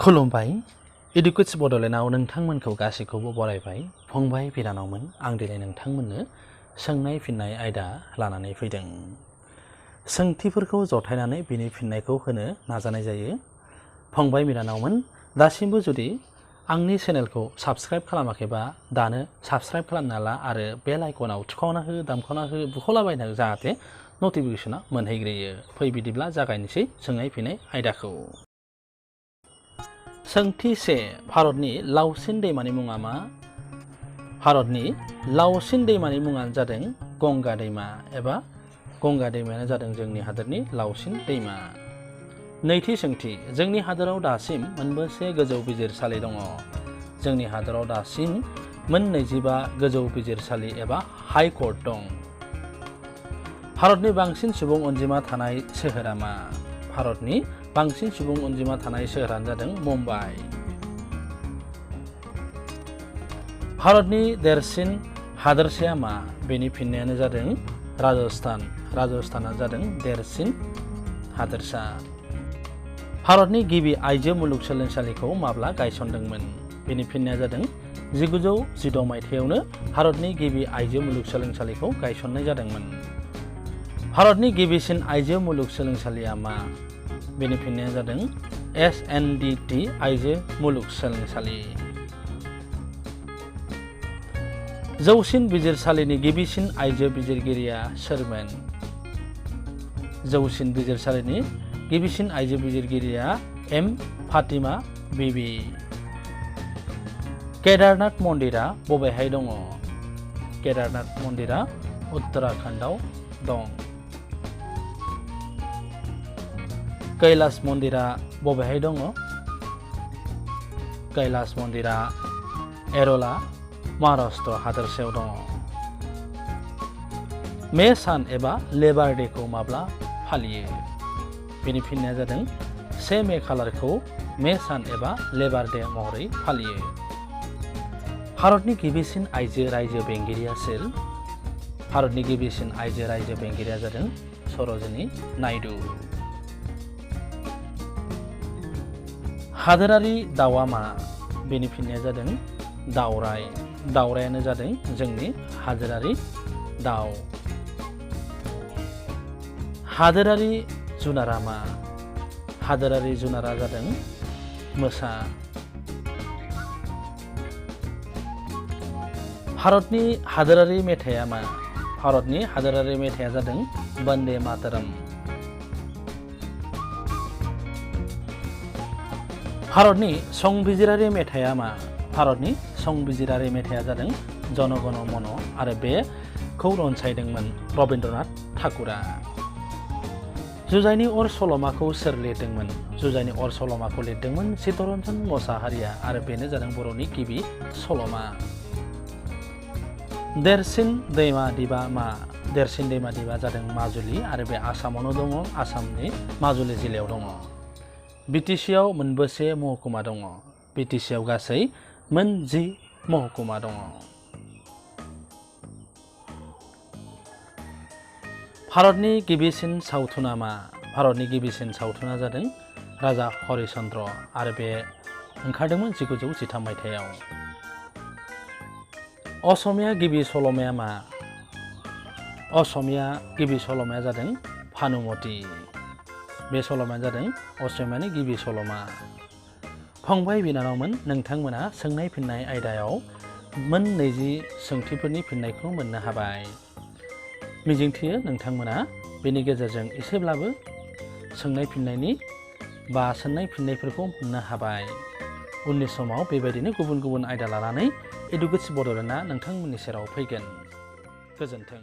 खुलुमबाय इडुकेट्स बड'लेण्डआव नोंथांमोनखौ गासैखौबो बरायबाय फंबाय बिनानावमोन आं दिनै नोंथांमोननो सोंनाय फिननाय आयदा लानानै फैदों सोंथिफोरखौ जथायनानै बिनि फिननायखौ होनो नाजानाय जायो फंबाय बिनानावमोन दासिमबो जुदि आंनि चेनेलखौ साबस्क्राइब खालामाखैबा दानो साबस्क्राइब खालामना ला आरो बेल आइकनाव थुखावना हो दामखावना हो बुख'लाबायना जाहाथे नटिफिकेसना मोनहैग्रोयो फै बिदिब्ला जागायनोसै सोंनाय फिननाय आयदाखौ सोंथि 1 भारतनि लावसिन दैमानि मुङा मा भारतनि लावसिन दैमानि मुङानो जादों गंगा दैमा एबा गंगा दैमायानो जादों जोंनि हादरनि लावसिन दैमा नैथि सोंथि जोंनि हादराव दासिम मोनबेसे गोजौ बिजिरसालि दङ जोंनि हादराव दासिम मोन 25 गोजौ बिजिरसालि एबा हाइ कर्ट दं भारतनि बांसिन सुबुं अनजिमा थानाय सोहोरा मा भारतनि बांसिन सुबुं अनजिमा थानाय सोहोरानो जादों मुम्बाइ भारतनि देरसिन हादोरसाया मा बेनि फिननायानो जादों राजस्थान राजस्थाना जादों देरसिन हादोरसा भारतनि गिबि आइजो मुलुगसोलोंसालिखौ माब्ला गायसनदोंमोन बेनि फिननाया जादों 1916 मायथाइयावनो भारतनि गिबि आइजो मुलुगसोलोंसालिखौ गायसननाय जादोंमोन भारतनि गिबिसिन आइजो मुलुगसोलोंसालिया मा बेनि फिननाया जादों SNDT आइजो मुलुगसोलोंसालि जौसिन बिजिरसालिनि गिबिसिन आइजो बिजिरगिरिया सोरमोन जौसिन बिजिरसालिनि गिबिसिन आइजो बिजिरगिरिया M फातिमा बिबि केदारनाथ मन्दिरा बबेहाय दङ केदारनाथ मन्दिरा उत्तराखन्डआव दं कैलाश मन्दिरा बबेहाय दङ कैलाश मन्दिरा एरला महाराष्ट्र हादोरसायाव दङ मे सान एबा लेबार डेखौ माब्ला फालियो बेनि फिननाया जादों 1 मे खालारखौ मे सान एबा लेबार डे महरै फालियो भारतनि गिबिसिन आइजो रायजो बेंगिरिया सोर भारतनि गिबिसिन आइजो रायजो बेंगिरिया जादों सरोजिनी नायडू हादोरारि दाउआ मा बेनि फिननाया जादों दावराय दावरायानो जादों जोंनि हादोरारि दाउ हादोरारि जुनारा मा हादोरारि जुनारा जादों मोसा भारतनि हादोरारि मेथाइया मा भारतनि हादोरारि मेथाइया जादों वन्दे मातरम भारतनि संबिजिरारि मेथाइया मा भारतनि संबिजिरारि मेथाइया जादों जन गण मन आरो बेखौ रनसायदोंमोन रबीन्द्रनाथ ठाकुरा जुजाइनि अर सल'माखौ सोर लिरदोंमोन जुजाइनि अर सल'माखौ लिरदोंमोन चित्तरन्जन मोसाहारिया आरो बेनो जादों बर'नि गिबि सल'मा देरसिन दैमा दिपआ मा देरसिन दैमा दिपआ जादों माजुलि आरो बे आसामावनो दङ आसामनि माजुलि जिल्लायाव दङ बिटिसिआव मोनबेसे महकुमा दङ बिटिसिआव गासै मोन 10 महकुमा दङ भारतनि गिबिसिन सावथुना मा भारतनि गिबिसिन सावथुना जादों राजा हरिचन्द्र आरो बे ओंखारदोंमोन 1913 मायथाइयाव असमिया गिबि सल'माया मा असमिया गिबि सल'माया जादों भानुमति बे सल'माया जादों असमियानि गिबि सल'मा फंबाय बिनानावमोन नोंथांमोना सोंनाय फिननाय आयदायाव मोन 20 सोंथिफोरनि फिननायखौ मोननो हाबाय मिजिंथियो नोंथांमोना बेनि गेजेरजों एसेब्लाबो सोंनाय फिननायनि बा सोंनाय फिननायफोरखौ मोननो हाबाय उननि समाव बेबायदिनो गुबुन गुबुन आयदा लानानै इडुकेट्स बड'लेण्डआ नोंथांमोननि सेराव फैगोन गोजोन्थों।